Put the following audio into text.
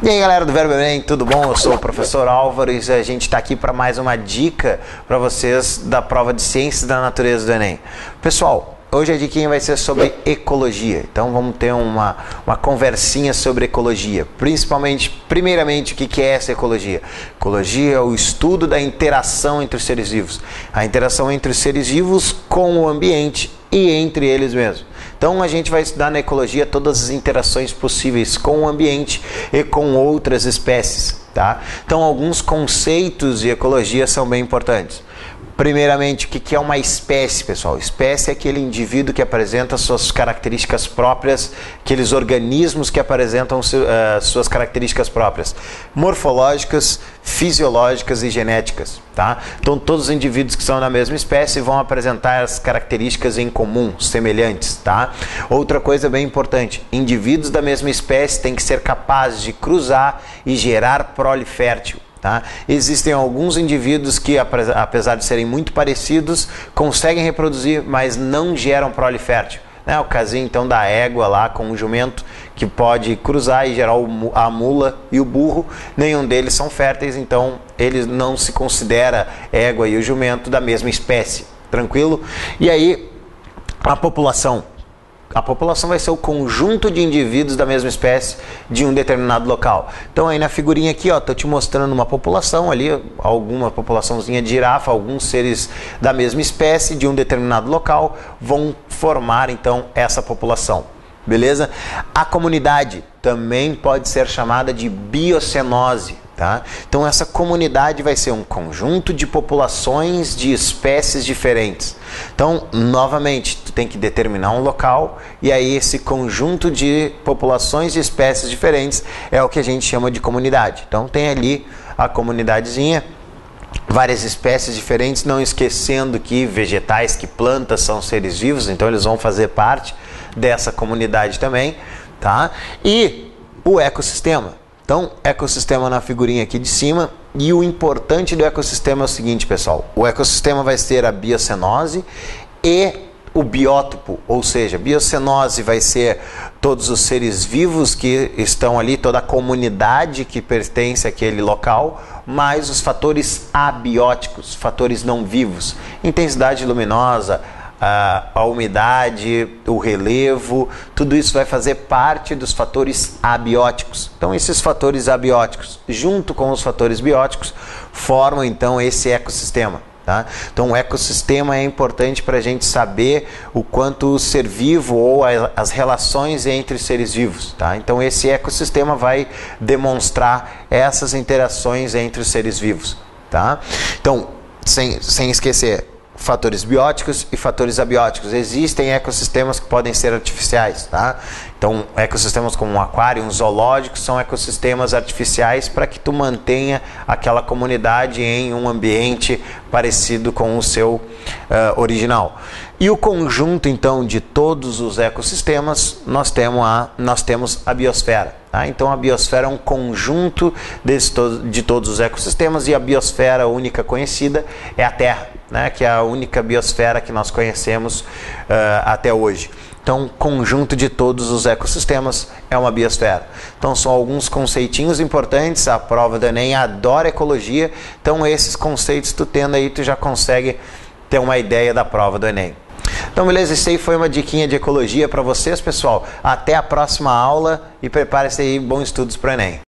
E aí galera do Verbo Enem, tudo bom? Eu sou o professor Álvaro e a gente está aqui para mais uma dica para vocês da prova de Ciências da Natureza do Enem. Pessoal, hoje a diquinha vai ser sobre ecologia, então vamos ter uma conversinha sobre ecologia, primeiramente o que é essa ecologia? Ecologia é o estudo da interação entre os seres vivos, a interação entre os seres vivos com o ambiente e entre eles mesmos. Então a gente vai estudar na ecologia todas as interações possíveis com o ambiente e com outras espécies, tá? Então alguns conceitos de ecologia são bem importantes. Primeiramente, o que é uma espécie, pessoal? Espécie é aquele indivíduo que apresenta suas características próprias, aqueles organismos que apresentam suas características próprias, morfológicas, fisiológicas e genéticas, tá? Então, todos os indivíduos que são da mesma espécie vão apresentar as características em comum, semelhantes, tá? Outra coisa bem importante, indivíduos da mesma espécie têm que ser capazes de cruzar e gerar prole fértil. Tá? Existem alguns indivíduos que, apesar de serem muito parecidos, conseguem reproduzir, mas não geram prole fértil. Né? O casinho então da égua lá com o jumento, que pode cruzar e gerar a mula e o burro, nenhum deles são férteis, então eles não se considera égua e o jumento da mesma espécie, tranquilo? E aí a população vai ser o conjunto de indivíduos da mesma espécie de um determinado local. Então aí na figurinha aqui, ó, tô te mostrando uma população ali, alguma populaçãozinha de girafa, alguns seres da mesma espécie de um determinado local vão formar então essa população. Beleza? A comunidade também pode ser chamada de biocenose, tá? Então essa comunidade vai ser um conjunto de populações de espécies diferentes. Então, novamente, tu tem que determinar um local e aí esse conjunto de populações de espécies diferentes é o que a gente chama de comunidade. Então tem ali a comunidadezinha, várias espécies diferentes, não esquecendo que vegetais, que plantas são seres vivos, então eles vão fazer parte dessa comunidade também, tá? E o ecossistema. Então, ecossistema na figurinha aqui de cima, e o importante do ecossistema é o seguinte, pessoal, o ecossistema vai ser a biocenose e o biótopo, ou seja, biocenose vai ser todos os seres vivos que estão ali, toda a comunidade que pertence àquele local, mais os fatores abióticos, fatores não vivos, intensidade luminosa, a umidade, o relevo, tudo isso vai fazer parte dos fatores abióticos. Então esses fatores abióticos, junto com os fatores bióticos, formam então esse ecossistema. Tá? Então o ecossistema é importante para a gente saber o quanto o ser vivo ou as relações entre seres vivos. Tá? Então esse ecossistema vai demonstrar essas interações entre os seres vivos. Tá? Então, sem esquecer, fatores bióticos e fatores abióticos. Existem ecossistemas que podem ser artificiais, tá? Então, ecossistemas como um aquário, um zoológico, são ecossistemas artificiais para que tu mantenha aquela comunidade em um ambiente parecido com o seu original. E o conjunto, então, de todos os ecossistemas, nós temos a biosfera. Tá? Então, a biosfera é um conjunto de todos os ecossistemas e a biosfera única conhecida é a Terra, né? Que é a única biosfera que nós conhecemos até hoje. Então, conjunto de todos os ecossistemas é uma biosfera. Então, são alguns conceitinhos importantes. A prova do Enem adora ecologia. Então, esses conceitos tu tendo aí, tu já consegue ter uma ideia da prova do Enem. Então, beleza? Isso aí foi uma diquinha de ecologia para vocês, pessoal. Até a próxima aula e prepare-se aí, bons estudos para o Enem.